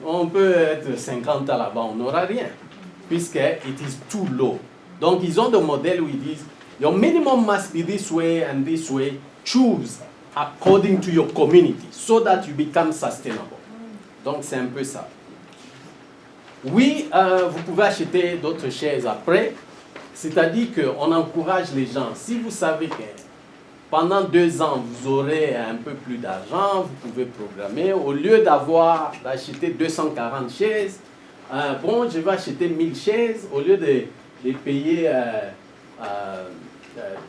On peut être 50 là-bas, on n'aura rien, puisque it is too low. Donc, ils ont des modèles où ils disent, your minimum must be this way and this way. Choose according to your community, so that you become sustainable. Donc, c'est un peu ça. Oui, vous pouvez acheter d'autres chaises après. C'est-à-dire qu'on encourage les gens. Si vous savez que pendant 2 ans, vous aurez un peu plus d'argent, vous pouvez programmer. Au lieu d'acheter 240 chaises, bon, je vais acheter 1000 chaises. Au lieu de payer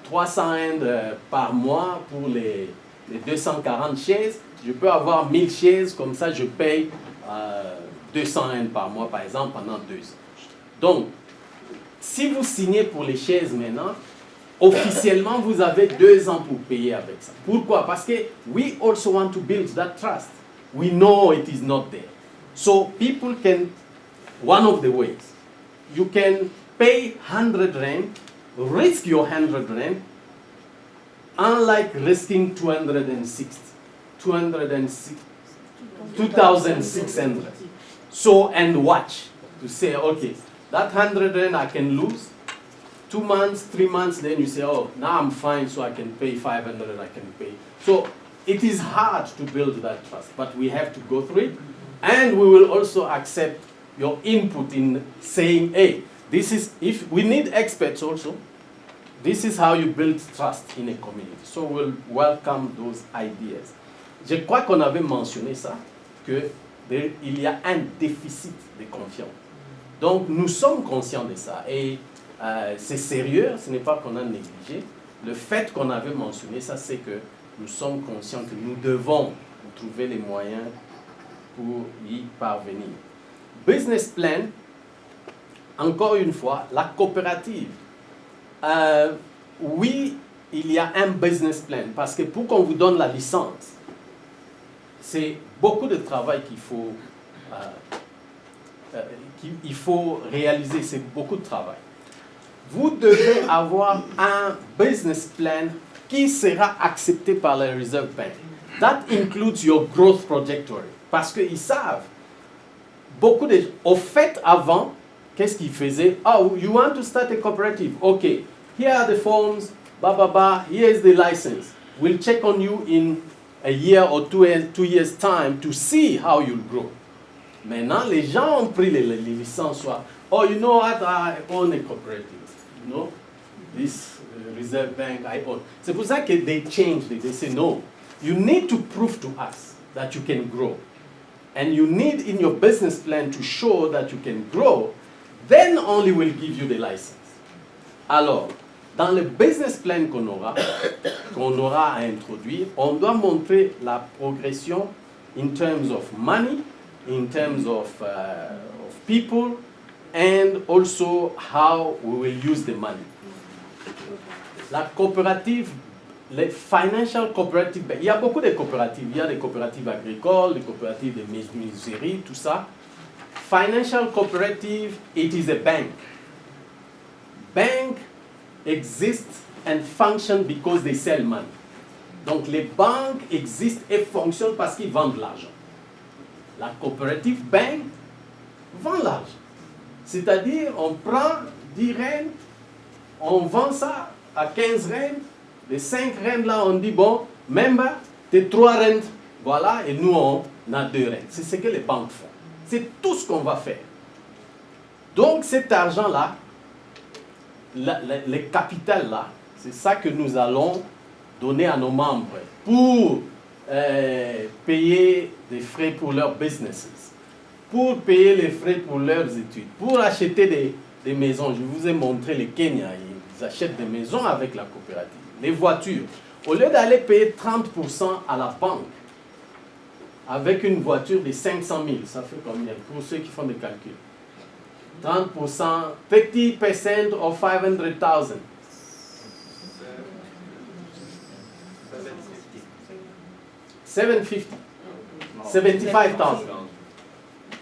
300 Indes par mois pour les 240 chaises, je peux avoir 1000 chaises, comme ça je paye 200 Indes par mois, par exemple, pendant 2 ans. Donc, si vous signez pour les chaises maintenant, officiellement, vous avez 2 ans pour payer avec ça. Pourquoi? Parce que we also want to build that trust. We know it is not there. So people can, one of the ways, you can pay 100 Rand, risk your 100 Rand, unlike risking 2,600. So, and watch, to say, okay, that 100 Rand I can lose, 2 months, 3 months, then you say, oh, now I'm fine, so I can pay 500, I can pay. So it is hard to build that trust, but we have to go through it. And we will also accept your input in saying, hey, this is, if we need experts also, this is how you build trust in a community. So we'll welcome those ideas. Je crois qu'on avait mentionné ça, qu'il y a un déficit de confiance. Donc nous sommes conscients de ça. Et c'est sérieux, ce n'est pas qu'on a négligé. Le fait qu'on avait mentionné ça, c'est que nous sommes conscients que nous devons trouver les moyens pour y parvenir. Business plan, encore une fois, la coopérative. Oui, il y a un business plan, parce que pour qu'on vous donne la licence, c'est beaucoup de travail qu'il faut réaliser, c'est beaucoup de travail. Vous devez avoir un business plan qui sera accepté par la Reserve Bank. That includes your growth trajectory. Parce qu'ils savent, au fait avant, qu'est-ce qu'ils faisaient? Oh, you want to start a cooperative? Okay, here are the forms, here is the license. We'll check on you in a year or 2 years time to see how you'll grow. Maintenant, les gens ont pris les licences, soit, oh, you know what, I own a cooperative. You know, this Reserve Bank, I own. C'est pour ça que they change, they say, no, you need to prove to us that you can grow. And you need in your business plan to show that you can grow, then only we'll give you the license. Alors, dans le business plan qu'on aura à introduire, on doit montrer la progression in terms of money, in terms of people, and also how we will use the money. La coopérative, les financial cooperatives, il y a beaucoup de coopératives. Il y a des coopératives agricoles, des coopératives de menuiserie, tout ça. Financial cooperative, it is a bank. Bank exists and function because they sell money. Donc les banques existent et fonctionnent parce qu'ils vendent de l'argent. La coopérative bank vend l'argent. C'est-à-dire, on prend 10 Rand, on vend ça à 15 Rand, les 5 Rand là, on dit, bon, member, t'es 3 Rand, voilà, et nous, on a 2 Rand. C'est ce que les banques font. C'est tout ce qu'on va faire. Donc, cet argent-là, le capital là, c'est ça que nous allons donner à nos membres pour payer des frais pour leurs businesses, pour payer les frais pour leurs études, pour acheter des maisons. Je vous ai montré les Kenya, ils achètent des maisons avec la coopérative. Les voitures, au lieu d'aller payer 30% à la banque, avec une voiture de 500 000, ça fait combien pour ceux qui font des calculs? 30%, 30% of 500,000. 750. 75,000.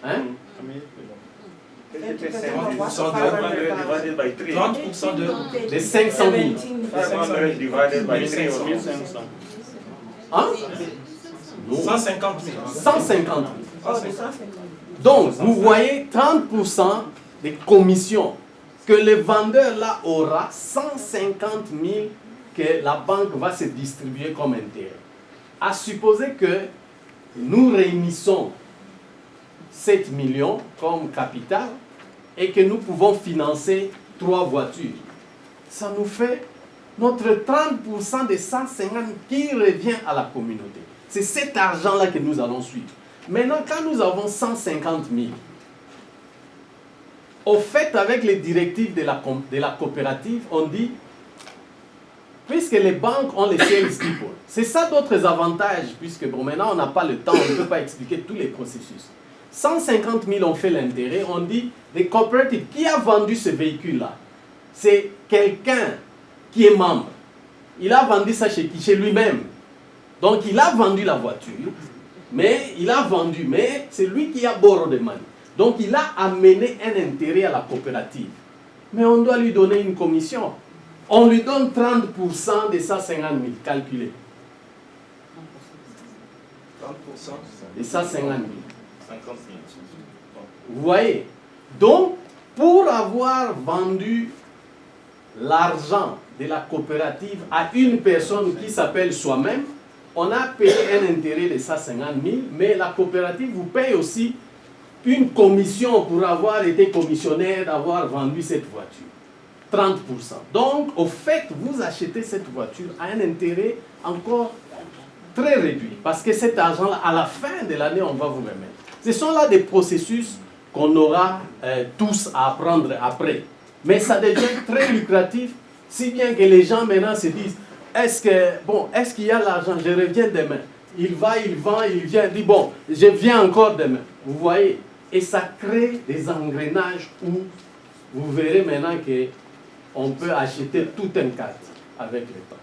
Hein? 30% de 500 000. 150 000. 150 000. Donc, vous voyez 30% des commissions que le vendeur là aura, 150 000 que la banque va se distribuer comme intérêt. À supposer que nous réunissons 7 millions comme capital et que nous pouvons financer 3 voitures. Ça nous fait notre 30% des 150 qui revient à la communauté. C'est cet argent-là que nous allons suivre. Maintenant, quand nous avons 150 000, au fait, avec les directives de la coopérative, on dit, puisque les banques ont les sales people, c'est ça d'autres avantages, puisque bon, maintenant on n'a pas le temps, on ne peut pas expliquer tous les processus. 150 000 ont fait l'intérêt, on dit, les coopératives, qui a vendu ce véhicule-là? C'est quelqu'un qui est membre. Il a vendu ça chez qui? Chez lui-même. Donc il a vendu la voiture, mais c'est lui qui a borrowed the money. Donc il a amené un intérêt à la coopérative. Mais on doit lui donner une commission. On lui donne 30% de 150 000, calculé. 30% de 150 000. 50 000. Vous voyez? Donc, pour avoir vendu l'argent de la coopérative à une personne qui s'appelle soi-même, on a payé un intérêt de 150 000, mais la coopérative vous paye aussi une commission pour avoir été commissionnaire d'avoir vendu cette voiture. 30%. Donc, au fait, vous achetez cette voiture à un intérêt encore très réduit. Parce que cet argent-là, à la fin de l'année, on va vous remettre. Ce sont là des processus qu'on aura tous à apprendre après. Mais ça devient très lucratif, si bien que les gens maintenant se disent, est-ce qu'il y a l'argent, je reviens demain. Il va, il vend, il vient, il dit, bon, je viens encore demain. Vous voyez? Et ça crée des engrenages où vous verrez maintenant qu'on peut acheter tout un cadre avec le temps.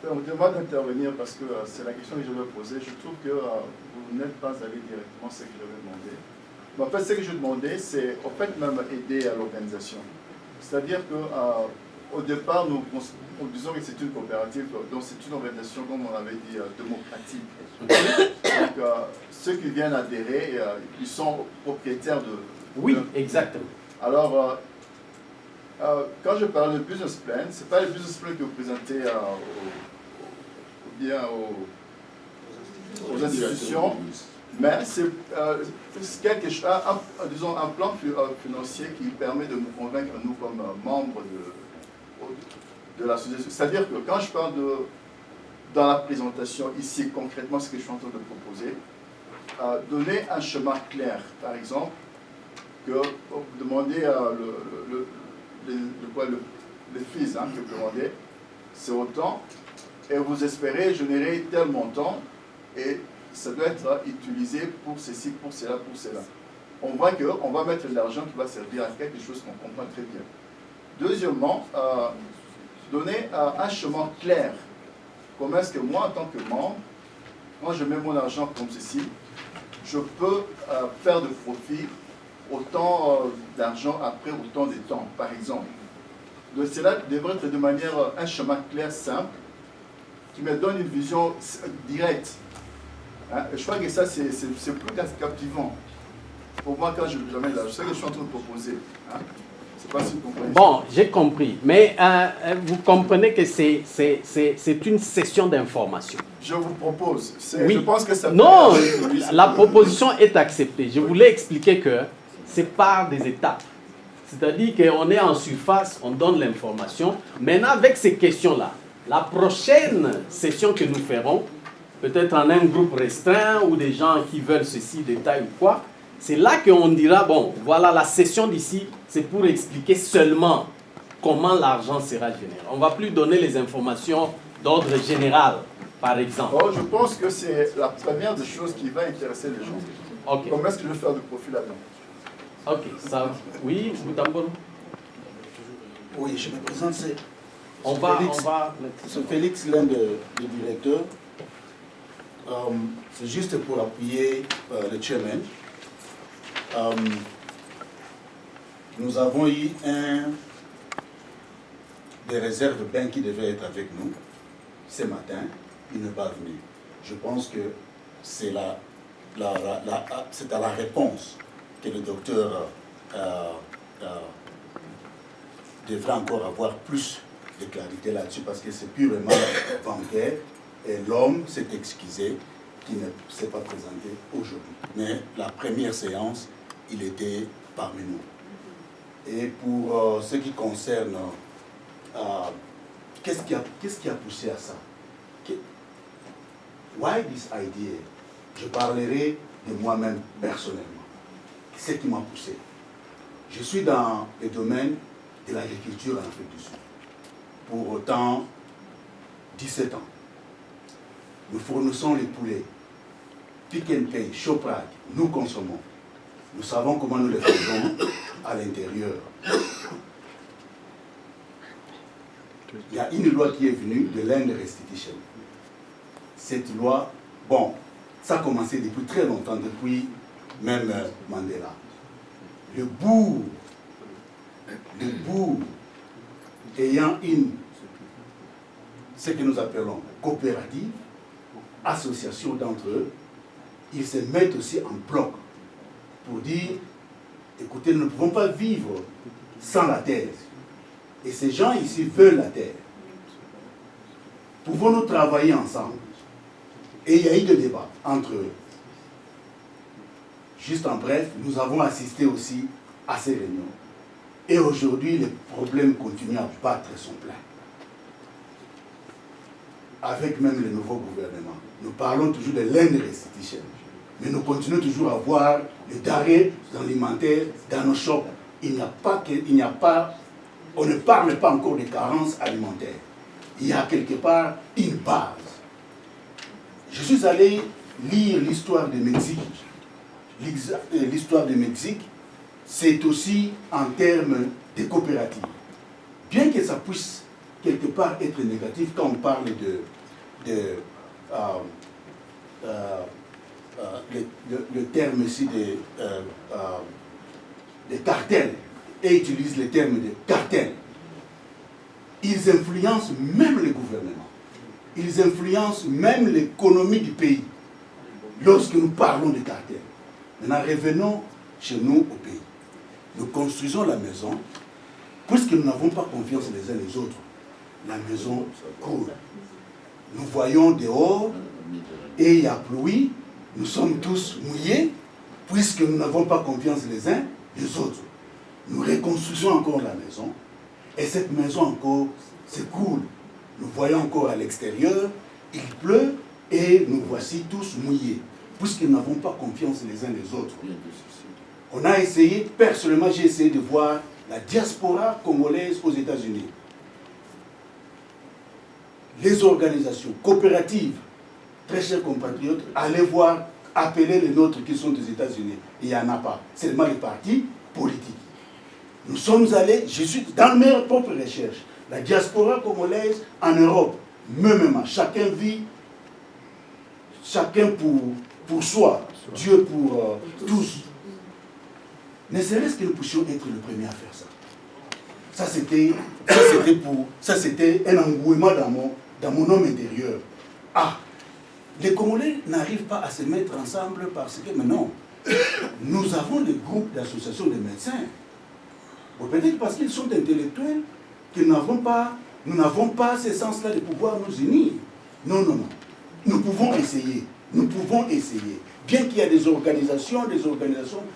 Permettez-moi d'intervenir parce que c'est la question que je vais poser. Je trouve que vous n'êtes pas allé directement à ce que je vais demander. Mais en fait, ce que je demandais, c'est en fait même aider à l'organisation. C'est-à-dire qu'au départ, nous disons que c'est une coopérative, donc c'est une organisation, comme on avait dit, démocratique. Donc, ceux qui viennent adhérer, ils sont propriétaires de... Oui, exactement. Alors, quand je parle de business plan, ce n'est pas le business plan que vous présentez aux institutions, mais c'est quelque chose, disons, un plan financier qui permet de nous convaincre, nous, comme membres de l'association. C'est-à-dire que quand je parle dans la présentation, ici, concrètement, ce que je suis en train de proposer, donner un chemin clair, par exemple, que vous demandez le fees que vous demandez, c'est autant, et vous espérez générer tel montant, et ça doit être utilisé pour ceci, pour cela, pour cela. On voit qu'on va mettre de l'argent qui va servir à quelque chose qu'on comprend très bien. Deuxièmement, donner un chemin clair. Comment est-ce que moi, en tant que membre, quand je mets mon argent comme ceci, je peux faire de profit autant d'argent après autant de temps, par exemple. Donc cela devrait être de manière, un chemin clair, simple, qui me donne une vision directe. Hein? Je crois que ça, c'est plus captivant. Pour moi, quand je mets là, je sais que je suis en train de proposer. Hein? Je ne sais pas si vous comprenez. Bon, j'ai compris. Mais vous comprenez que c'est une session d'information. Je vous propose. Oui. Je pense que ça... Non, la proposition est acceptée. Je voulais expliquer que c'est par des étapes. C'est-à-dire qu'on est en surface, on donne l'information. Maintenant, avec ces questions-là, la prochaine session que nous ferons, peut-être en un groupe restreint ou des gens qui veulent ceci, détail ou quoi, c'est là qu'on dira, bon, voilà, la session d'ici, c'est pour expliquer seulement comment l'argent sera généré. On ne va plus donner les informations d'ordre général, par exemple. Bon, je pense que c'est la première des choses qui va intéresser les gens. Okay. Comment est-ce que je vais faire de profil là-dedans? Ok, ça, oui, Boutambolo. Oui, je me présente, c'est Félix, l'un des directeurs. C'est juste pour appuyer le chairman. Nous avons eu des réserves de bain qui devaient être avec nous ce matin. Il n'est pas venu. Je pense que c'est la c'est à la réponse que le docteur devrait encore avoir plus de clarité là-dessus, parce que c'est purement bancaire, et l'homme s'est excusé qui ne s'est pas présenté aujourd'hui. Mais la première séance, il était parmi nous. Et pour ce qui concerne qu'est-ce qui a poussé à ça? Why this idea? Je parlerai de moi-même personnellement. Ce qui m'a poussé. Je suis dans le domaine de l'agriculture en Afrique du Sud. Pour autant, 17 ans. Nous fournissons les poulets. Pick and Pay, Shoprite, nous consommons. Nous savons comment nous les faisons à l'intérieur. Il y a une loi qui est venue de Land Restitution. Cette loi, bon, ça a commencé depuis très longtemps, depuis même Mandela. Le bourg ayant ce que nous appelons coopérative, association d'entre eux, ils se mettent aussi en bloc pour dire, écoutez, nous ne pouvons pas vivre sans la terre. Et ces gens ici veulent la terre. Pouvons-nous travailler ensemble? Et il y a eu des débats entre eux. Juste en bref, nous avons assisté aussi à ces réunions. Et aujourd'hui, les problèmes continuent à battre son plein. Avec même le nouveau gouvernement. Nous parlons toujours de Land Restitution. Mais nous continuons toujours à voir les denrées alimentaires dans nos shops. On ne parle pas encore de carences alimentaires. Il y a quelque part une base. Je suis allé lire l'histoire du Mexique. L'histoire du Mexique, c'est aussi en termes de coopératives. Bien que ça puisse quelque part être négatif quand on parle le terme ici de cartels, et utilise le terme de cartels. Ils influencent même le gouvernement. Ils influencent même l'économie du pays lorsque nous parlons de cartels. Maintenant, revenons chez nous au pays. Nous construisons la maison, puisque nous n'avons pas confiance les uns les autres. La maison coule. Nous voyons dehors, et il y a pluie, nous sommes tous mouillés, puisque nous n'avons pas confiance les uns les autres. Nous reconstruisons encore la maison, et cette maison encore s'écoule. Nous voyons encore à l'extérieur, il pleut, et nous voici tous mouillés, puisque nous n'avons pas confiance les uns les autres. On a essayé, personnellement j'ai essayé de voir la diaspora congolaise aux États-Unis. Les organisations coopératives, très chers compatriotes, allez voir, appelez les nôtres qui sont aux États-Unis. Il n'y en a pas, seulement les partis politiques. Nous sommes allés, je suis dans mes propres recherches, la diaspora congolaise en Europe, même chacun vit, chacun pour soi, Dieu pour tous. Ne serait-ce que nous puissions être les premiers à faire ça. Ça c'était un engouement dans mon homme intérieur. Ah, les Congolais n'arrivent pas à se mettre ensemble parce que, mais non, nous avons des groupes d'associations de médecins. Ou peut-être parce qu'ils sont intellectuels que nous n'avons pas ce sens-là de pouvoir nous unir. Non, non, non. Nous pouvons essayer. Nous pouvons essayer. Bien qu'il y ait des organisations,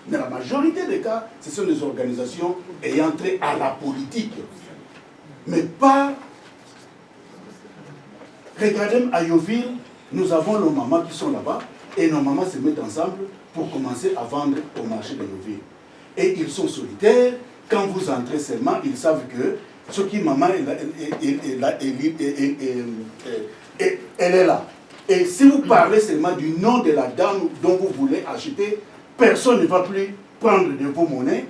mais la majorité des cas, ce sont des organisations ayant trait à la politique. Mais pas... Regardez à Yoville, nous avons nos mamans qui sont là-bas, et nos mamans se mettent ensemble pour commencer à vendre au marché de Yoville. Et ils sont solitaires. Quand vous entrez seulement, ils savent que ce qui maman, elle est là. Et si vous parlez seulement du nom de la dame dont vous voulez acheter, personne ne va plus prendre de vos monnaies.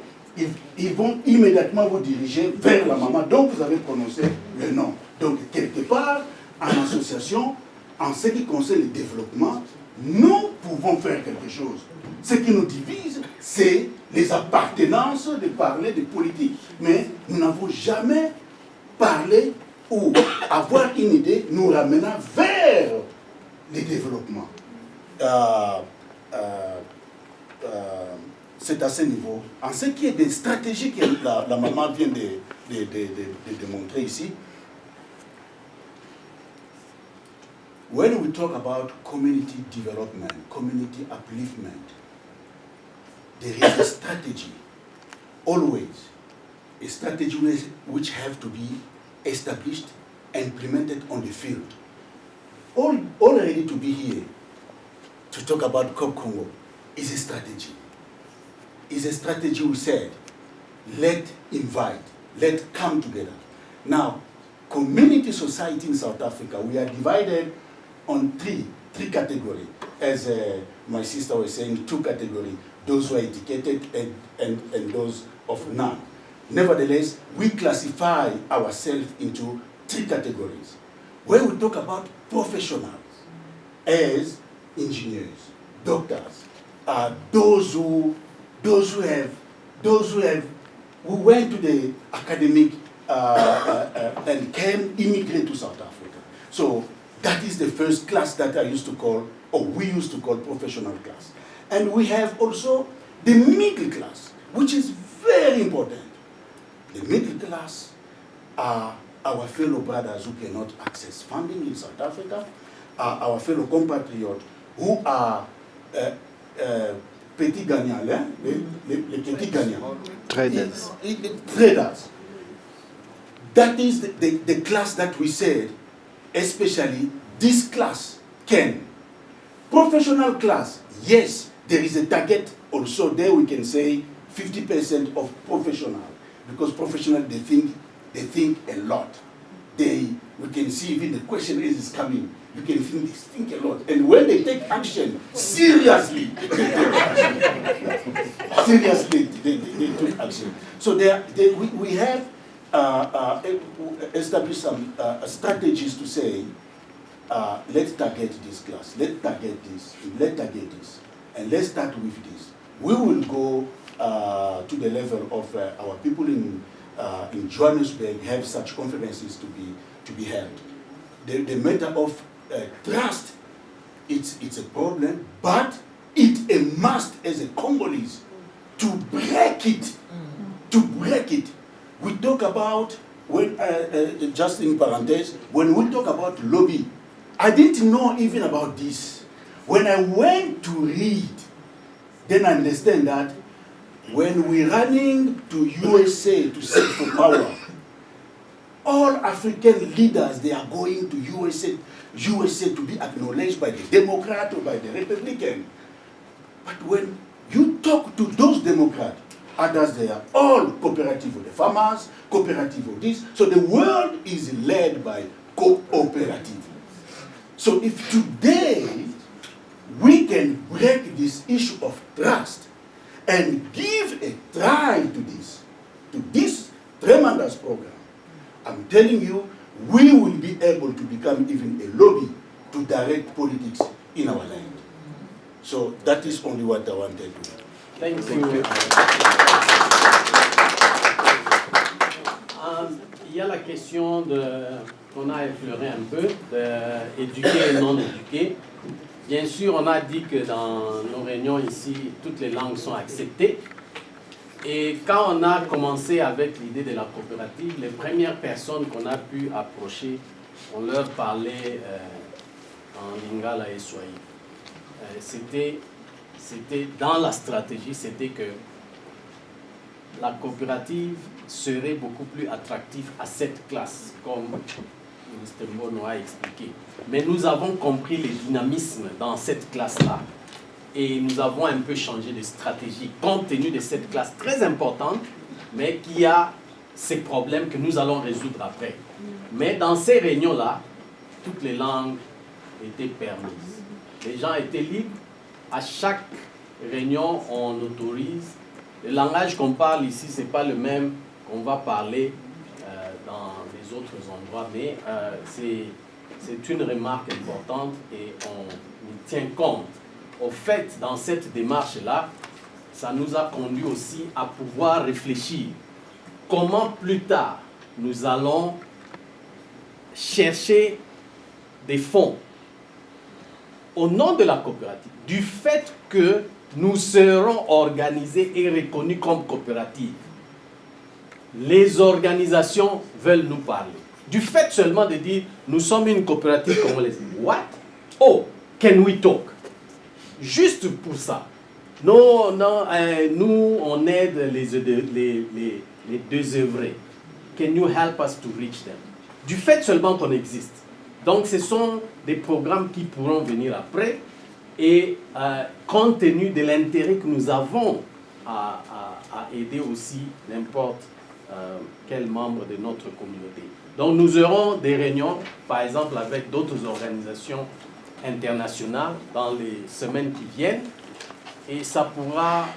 Ils vont immédiatement vous diriger vers la maman dont vous avez prononcé le nom. Donc, quelque part, en association, en ce qui concerne le développement, nous pouvons faire quelque chose. Ce qui nous divise, c'est les appartenances de parler de politique. Mais nous n'avons jamais parlé ou avoir une idée nous ramenant vers le développement. c'est à ce niveau. En ce qui est des stratégies que la maman vient de montrer ici, when we talk about community development, community upliftment, there is a strategy, always, a strategy which have to be established and implemented on the field. Already to be here, to talk about COP Congo, is a strategy. Is a strategy we said, let invite, let come together. Now, community society in South Africa, we are divided on three categories. As my sister was saying, 2 categories, those who are educated and those of none. Nevertheless, we classify ourselves into 3 categories. Where we talk about professionals as engineers, doctors, those who went to the academic and came immigrate to South Africa. So that is the first class that I used to call, or we used to call, professional class. And we have also the middle class, which is very important. The middle class are our fellow brothers who cannot access funding in South Africa, our fellow compatriots who are petits gagnants, les petits gagnants. Traders. Traders. That is the class that we said, especially this class can. Professional class, yes, there is a target also there. We can say 50% of professional, because professional they think a lot. We can see even the question is coming. You can think a lot, and when they take action seriously, they took action. So we have established some strategies to say, let's target this class, let's target this, and let's start with this. We will go to the level of our people in Johannesburg, have such conferences to be held. The matter of trust, it's a problem, but it's a must as a Congolese to break it. To break it. We talk about, when just in parentheses, when we talk about lobby, I didn't know even about this. When I went to read, then I understand that when we're running to USA to seek for power, all African leaders, they are going to USA to be acknowledged by the Democrat or by the Republican. But when you talk to those Democrats, others, they are all cooperative of the farmers, cooperative of this. So the world is led by cooperative. So if today we can break this issue of trust and give a try to this tremendous program, I'm telling you, we will be able to become even a lobby to direct politics in our land. So that is only what I wanted to do. Thank you. Il y a la question qu'on a effleuré un peu, d'éduquer et non éduquer. Bien sûr, on a dit que dans nos réunions ici, toutes les langues sont acceptées. Et quand on a commencé avec l'idée de la coopérative, les premières personnes qu'on a pu approcher, on leur parlait en lingala et swahili. C'était dans la stratégie, c'était que la coopérative serait beaucoup plus attractive à cette classe, comme Mr. Mbono a expliqué. Mais nous avons compris les dynamismes dans cette classe-là et nous avons un peu changé de stratégie compte tenu de cette classe très importante, mais qui a ces problèmes que nous allons résoudre après. Mais dans ces réunions-là, toutes les langues étaient permises. Les gens étaient libres. À chaque réunion, on autorise. Le langage qu'on parle ici, ce n'est pas le même qu'on va parler dans les autres endroits, mais c'est une remarque importante et on y tient compte. Au fait, dans cette démarche-là, ça nous a conduit aussi à pouvoir réfléchir comment plus tard nous allons chercher des fonds au nom de la coopérative, du fait que nous serons organisés et reconnus comme coopérative, les organisations veulent nous parler. Du fait seulement de dire, nous sommes une coopérative congolaise. What? Oh, can we talk? Juste pour ça. Non, non, nous, on aide les désœuvrés. Can you help us to reach them? Du fait seulement qu'on existe. Donc, ce sont des programmes qui pourront venir après et compte tenu de l'intérêt que nous avons à aider aussi n'importe quel membre de notre communauté. Donc, nous aurons des réunions, par exemple, avec d'autres organisations internationales dans les semaines qui viennent. Et ça pourra,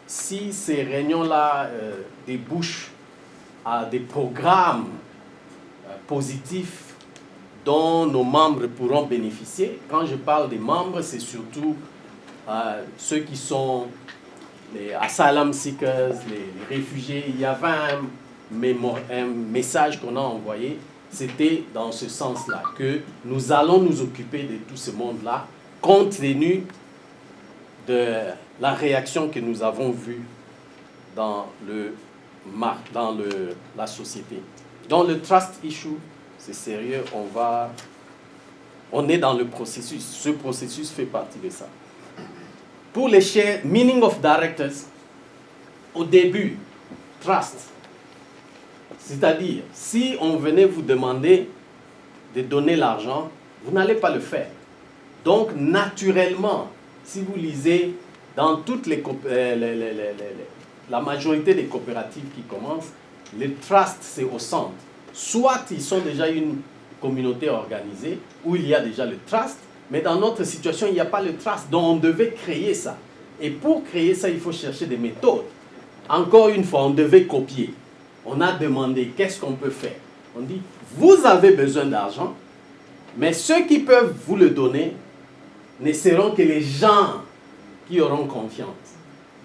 si ces réunions-là débouchent à des programmes positifs dont nos membres pourront bénéficier. Quand je parle des membres, c'est surtout ceux qui sont les asylum seekers, les réfugiés. Il y avait un message qu'on a envoyé, c'était dans ce sens-là, que nous allons nous occuper de tout ce monde-là, compte tenu de la réaction que nous avons vue dans la société. Dans le trust issue, c'est sérieux, on est dans le processus. Ce processus fait partie de ça. Pour les share, meaning of directors, au début, trust. C'est-à-dire, si on venait vous demander de donner l'argent, vous n'allez pas le faire. Donc, naturellement, si vous lisez dans toutes la majorité des coopératives qui commencent, le trust, c'est au centre. Soit ils sont déjà une communauté organisée, où il y a déjà le trust, mais dans notre situation, il n'y a pas le trust, donc on devait créer ça. Et pour créer ça, il faut chercher des méthodes. Encore une fois, on devait copier. On a demandé, qu'est-ce qu'on peut faire? On dit, vous avez besoin d'argent, mais ceux qui peuvent vous le donner ne seront que les gens qui auront confiance.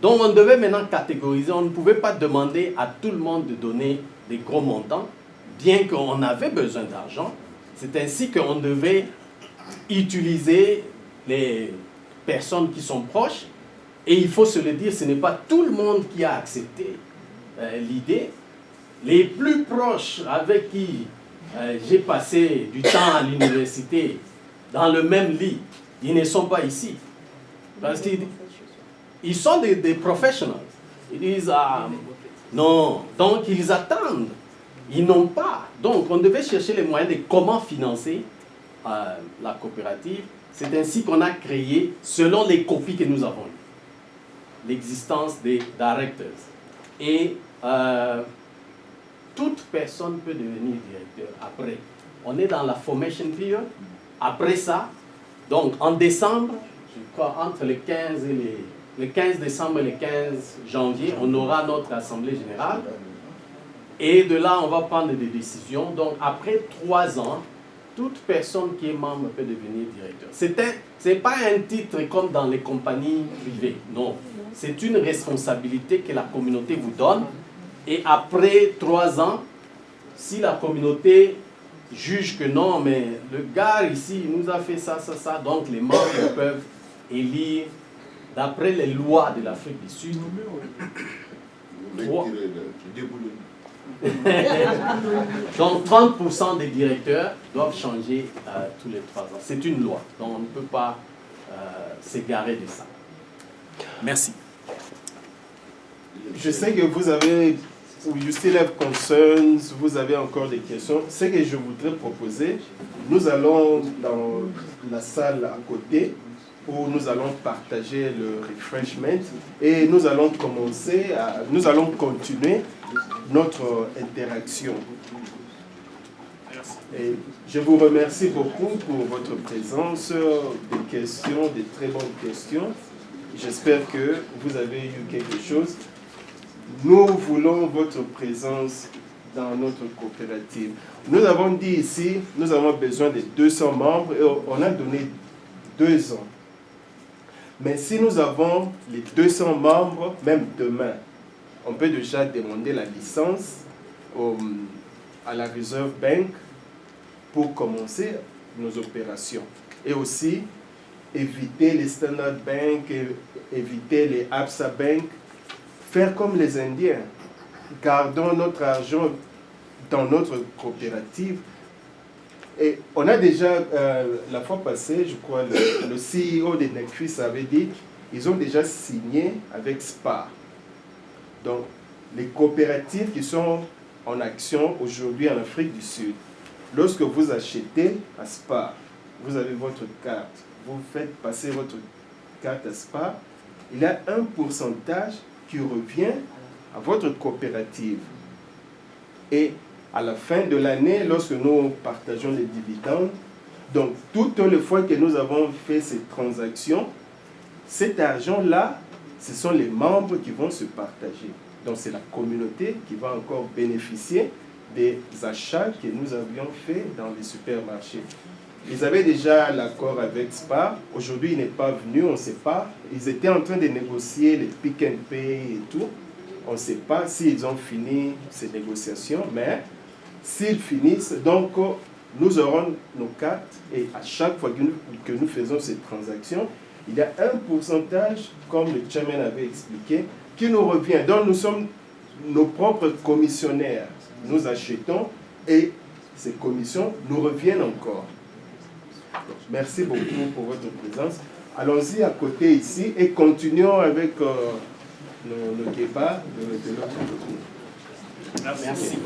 Donc on devait maintenant catégoriser, on ne pouvait pas demander à tout le monde de donner des gros montants, bien qu'on avait besoin d'argent. C'est ainsi qu'on devait utiliser les personnes qui sont proches, et il faut se le dire, ce n'est pas tout le monde qui a accepté l'idée. Les plus proches avec qui j'ai passé du temps à l'université, dans le même lit, ils ne sont pas ici. Parce qu'ils sont des professionnels. Ils disent, non, donc ils attendent. Ils n'ont pas. Donc on devait chercher les moyens de comment financer la coopérative. C'est ainsi qu'on a créé, selon les copies que nous avons eues, l'existence des directors. Et toute personne peut devenir directeur après. On est dans la formation period. Après ça, donc en décembre, je crois entre le 15 décembre et le 15 janvier, on aura notre assemblée générale. Et de là, on va prendre des décisions. Donc après 3 ans, toute personne qui est membre peut devenir directeur. Ce n'est pas un titre comme dans les compagnies privées, non. C'est une responsabilité que la communauté vous donne. Et après 3 ans, si la communauté juge que non, mais le gars ici, il nous a fait ça, ça, ça, donc les membres peuvent élire, d'après les lois de l'Afrique du Sud, donc 30% des directeurs doivent changer tous les 3 ans. C'est une loi, donc on ne peut pas s'égarer de ça. Merci. Je sais que vous avez, you still have concerns, vous avez encore des questions. Ce que je voudrais proposer, nous allons dans la salle à côté où nous allons partager le refreshment et nous allons continuer notre interaction. Et je vous remercie beaucoup pour votre présence, des questions, des très bonnes questions. J'espère que vous avez eu quelque chose. Nous voulons votre présence dans notre coopérative. Nous avons dit ici, nous avons besoin de 200 membres et on a donné 2 ans. Mais si nous avons les 200 membres, même demain, on peut déjà demander la licence à la Reserve Bank pour commencer nos opérations. Et aussi, éviter les Standard Bank, éviter les Absa Bank, faire comme les Indiens. Gardons notre argent dans notre coopérative. Et on a déjà, la fois passée, je crois, le CEO de Necfis avait dit qu'ils ont déjà signé avec SPAR. Donc, les coopératives qui sont en action aujourd'hui en Afrique du Sud, lorsque vous achetez à SPAR, vous avez votre carte, vous faites passer votre carte à SPAR, il y a un pourcentage qui revient à votre coopérative. Et à la fin de l'année, lorsque nous partageons les dividendes, donc toutes les fois que nous avons fait ces transactions, cet argent-là, ce sont les membres qui vont se partager. Donc c'est la communauté qui va encore bénéficier des achats que nous avions faits dans les supermarchés. Ils avaient déjà l'accord avec SPAR. Aujourd'hui, il n'est pas venu, on ne sait pas. Ils étaient en train de négocier les pick and pay et tout. On ne sait pas s'ils ont fini ces négociations, mais s'ils finissent, donc nous aurons nos cartes et à chaque fois que nous faisons ces transactions, il y a un pourcentage, comme le chairman avait expliqué, qui nous revient. Donc nous sommes nos propres commissionnaires. Nous achetons et ces commissions nous reviennent encore. Merci beaucoup pour votre présence. Allons-y à côté ici et continuons avec le débat de l'autre côté. Merci.